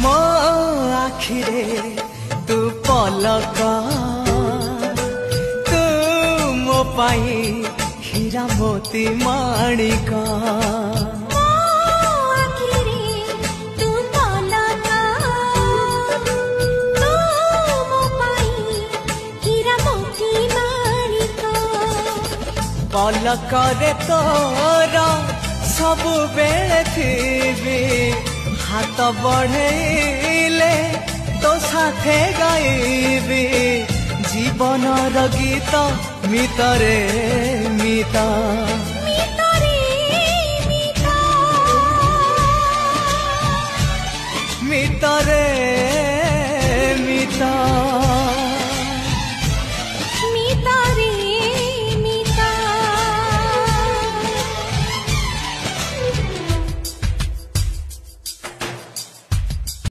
मो आखिरे तू पलक तू मो पाई हीरा मोती माणिक पलकरे तोर सबु बेले थी हाथ बढ़ेले तो साथे गाइबी जीवन गीत मितरे मिता मितरे मिता